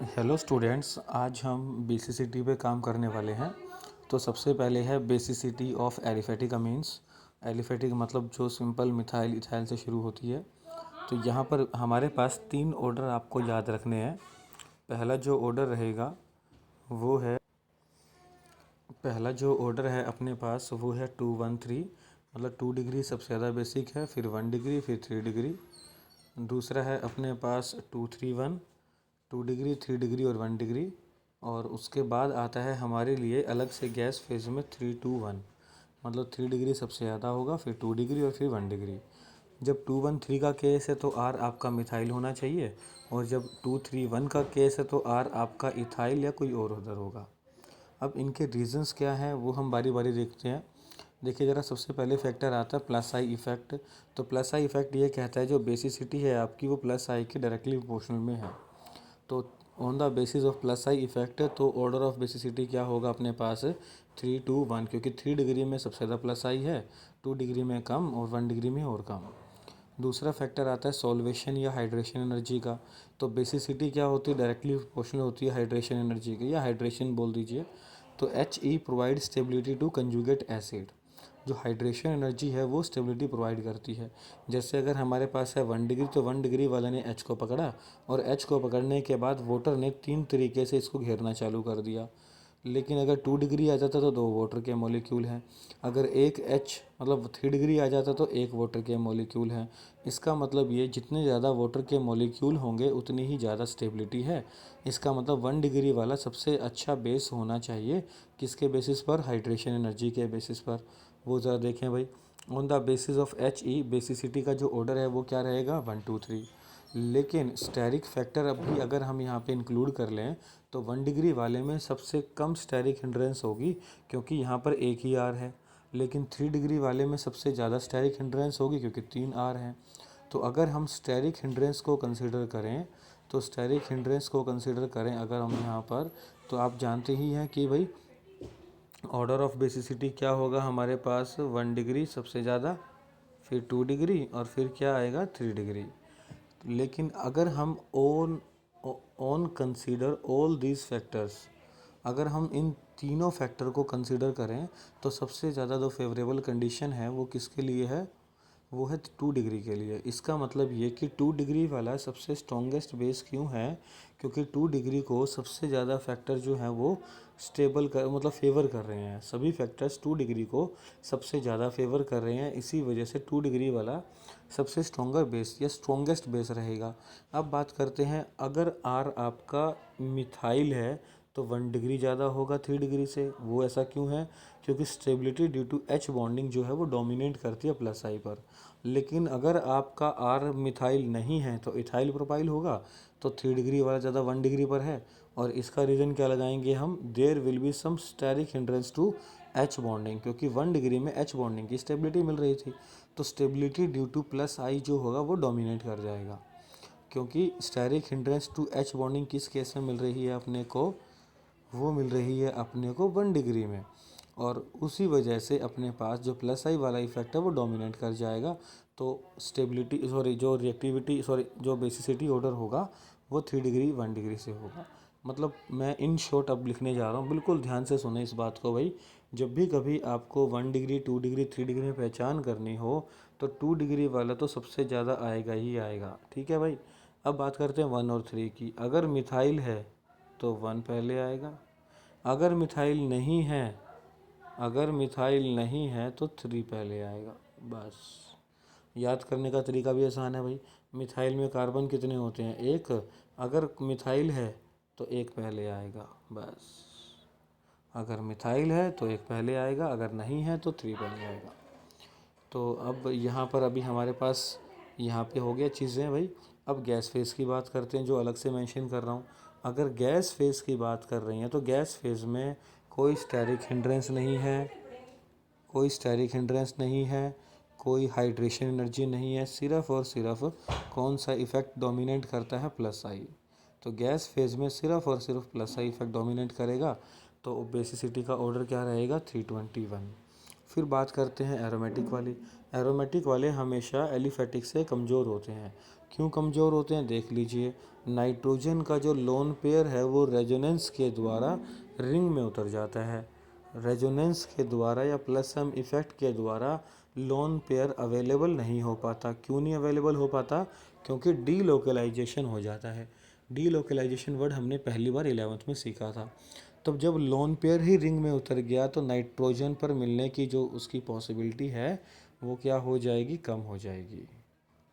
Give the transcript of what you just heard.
Hello students, आज हम basicity पे काम करने वाले हैं। तो सबसे पहले है basicity of aliphatic amines. Aliphatic मतलब जो सिंपल मिथाइल इथाइल से शुरू होती है। तो यहाँ पर हमारे पास 3 ऑर्डर आपको याद रखने हैं। पहला जो ऑर्डर रहेगा वो है पहला जो ऑर्डर है अपने पास वो है 213, मतलब 2 डिग्री सबसे ज़्यादा बेसिक है, फिर 1 डिग्री, फिर 3 डिग्री। दूसरा है अपने पास 231, 2 डिग्री, 3 डिग्री और 1 डिग्री। और उसके बाद आता है हमारे लिए अलग से गैस फेज में 321, मतलब 3 डिग्री सबसे ज़्यादा होगा, फिर 2 डिग्री और फिर 1 डिग्री। जब 213 का केस है तो आर आपका मिथाइल होना चाहिए, और जब 231 का केस है तो आर आपका इथाइल या कोई और उधर होगा। अब इनके रीजंस क्या हैं वो हम बारी बारी देखते हैं। देखिए ज़रा, सबसे पहले फैक्टर आता है प्लस आई इफेक्ट। तो प्लस आई इफेक्ट ये कहता है जो बेसिसिटी है आपकी वो प्लस आई के डायरेक्टली प्रोपोर्शनल में है। तो on the basis of plus I effect तो ऑर्डर ऑफ बेसिसिटी क्या होगा अपने पास 321, क्योंकि 3 डिग्री में सबसे ज़्यादा प्लस आई है, 2 डिग्री में कम और 1 डिग्री में और कम। दूसरा फैक्टर आता है सॉल्वेशन या हाइड्रेशन एनर्जी का। तो बेसिसिटी क्या होती है, डायरेक्टली प्रोपोर्शनल होती है हाइड्रेशन एनर्जी की, या हाइड्रेशन बोल दीजिए। तो H E provide stability to conjugate acid. जो हाइड्रेशन एनर्जी है वो स्टेबिलिटी प्रोवाइड करती है। जैसे अगर हमारे पास है 1 डिग्री, तो 1 डिग्री वाले ने एच को पकड़ा, और एच को पकड़ने के बाद वाटर ने 3 तरीके से इसको घेरना चालू कर दिया। लेकिन अगर 2 डिग्री आ जाता तो 2 वाटर के मॉलिक्यूल हैं। अगर एक एच मतलब 3 डिग्री आ जाता तो एक वाटर के मॉलिक्यूल हैं। इसका मतलब ये जितने ज़्यादा वाटर के मॉलिक्यूल होंगे उतनी ही ज़्यादा स्टेबिलिटी है। इसका मतलब 1 डिग्री वाला सबसे अच्छा बेस होना चाहिए। किसके बेसिस पर? हाइड्रेशन एनर्जी के बेसिस पर। वो ज़रा देखें भाई, on the basis of H E basicity का जो ऑर्डर है वो क्या रहेगा? 1 2 3। लेकिन स्टेरिक फैक्टर अब भी अगर हम यहाँ पे इंक्लूड कर लें तो 1 डिग्री वाले में सबसे कम स्टेरिक हिंड्रेंस होगी, क्योंकि यहाँ पर एक ही आर है। लेकिन 3 डिग्री वाले में सबसे ज़्यादा स्टेरिक हिंड्रेंस होगी, क्योंकि 3 आर हैं। तो अगर हम स्टेरिक हिंड्रेंस को कंसिडर करें तो स्टेरिक हिंड्रेंस को कंसिडर करें अगर हम यहाँ पर, तो आप जानते ही हैं कि भाई ऑर्डर ऑफ बेसिसिटी क्या होगा हमारे पास? 1 डिग्री सबसे ज़्यादा, फिर 2 डिग्री और फिर क्या आएगा? 3 डिग्री। लेकिन अगर हम on consider all these factors, अगर हम इन तीनों फैक्टर को कंसीडर करें तो सबसे ज़्यादा जो फेवरेबल कंडीशन है वो किसके लिए है? वो है 2 डिग्री के लिए। इसका मतलब ये कि 2 डिग्री वाला सबसे स्ट्रॉन्गेस्ट बेस क्यों है? क्योंकि 2 डिग्री को सबसे ज़्यादा फैक्टर जो हैं वो स्टेबल कर मतलब फेवर कर रहे हैं। सभी फैक्टर्स 2 डिग्री को सबसे ज़्यादा फेवर कर रहे हैं, इसी वजह से 2 डिग्री वाला सबसे स्ट्रॉन्गर बेस या स्ट्रॉन्गेस्ट बेस रहेगा। अब बात करते हैं, अगर आर आपका मिथाइल है तो 1 डिग्री ज़्यादा होगा 3 डिग्री से। वो ऐसा क्यों है? क्योंकि stability due to H bonding जो है वो डोमिनेट करती है प्लस आई पर। लेकिन अगर आपका आर मिथाइल नहीं है तो इथाइल प्रोपाइल होगा, तो 3 डिग्री वाला ज़्यादा 1 डिग्री पर है। और इसका रीज़न क्या लगाएंगे हम? There will be some steric hindrance to H bonding, क्योंकि 1 डिग्री में एच बॉन्डिंग की स्टेबिलिटी मिल रही थी। तो stability due to plus I जो होगा वो डोमिनेट कर जाएगा, क्योंकि steric hindrance to H bonding किस केस में मिल रही है अपने को? वो मिल रही है अपने को 1 डिग्री में। और उसी वजह से अपने पास जो प्लस आई वाला इफेक्ट है वो डोमिनेट कर जाएगा। तो स्टेबिलिटी जो रिएक्टिविटी जो बेसिसिटी ऑर्डर होगा वो 3 डिग्री 1 डिग्री से होगा। मतलब मैं इन शॉर्ट अब लिखने जा रहा हूँ, बिल्कुल ध्यान से सुने इस बात को भाई। जब भी कभी आपको 1 डिग्री 2 डिग्री 3 डिग्री में पहचान करनी हो तो 2 डिग्री वाला तो सबसे ज़्यादा आएगा ही आएगा। ठीक है भाई। अब बात करते हैं 1 और 3 की। अगर मिथाइल है तो 1 पहले आएगा, अगर मिथाइल नहीं है तो 3 पहले आएगा। बस याद करने का तरीका भी आसान है भाई। मिथाइल में कार्बन कितने होते हैं? एक। अगर मिथाइल है तो एक पहले आएगा। बस अगर मिथाइल है तो एक पहले आएगा, अगर नहीं है तो 3 पहले आएगा। तो अब यहाँ पर अभी हमारे पास यहाँ पे हो गया चीज़ें भाई। अब गैस फेज़ की बात करते हैं, जो अलग से मेंशन कर रहा हूँ। अगर गैस फेज़ की बात कर रही हैं तो गैस फेज़ में कोई स्टेरिक हिंड्रेंस नहीं है, कोई हाइड्रेशन एनर्जी नहीं है। सिर्फ और सिर्फ कौन सा इफ़ेक्ट डोमिनेट करता है? प्लस आई। तो गैस फेज़ में सिर्फ और सिर्फ प्लस आई इफेक्ट डोमिनेट करेगा। तो बेसिसिटी का ऑर्डर क्या रहेगा? 321। फिर बात करते हैं एरोमेटिक वाली। एरोमेटिक वाले हमेशा एलिफेटिक से कमज़ोर होते हैं। क्यों कमज़ोर होते हैं देख लीजिए। नाइट्रोजन का जो लोन पेयर है वो रेजोनेंस के द्वारा रिंग में उतर जाता है। रेजोनेंस के द्वारा या प्लस सम इफ़ेक्ट के द्वारा लोन पेयर अवेलेबल नहीं हो पाता। क्यों नहीं अवेलेबल हो पाता? क्योंकि डीलोकलाइजेशन हो जाता है। डीलोकलाइजेशन वर्ड हमने पहली बार 11th में सीखा था। तब जब लोन पेयर ही रिंग में उतर गया तो नाइट्रोजन पर मिलने की जो उसकी पॉसिबिलिटी है वो क्या हो जाएगी? कम हो जाएगी।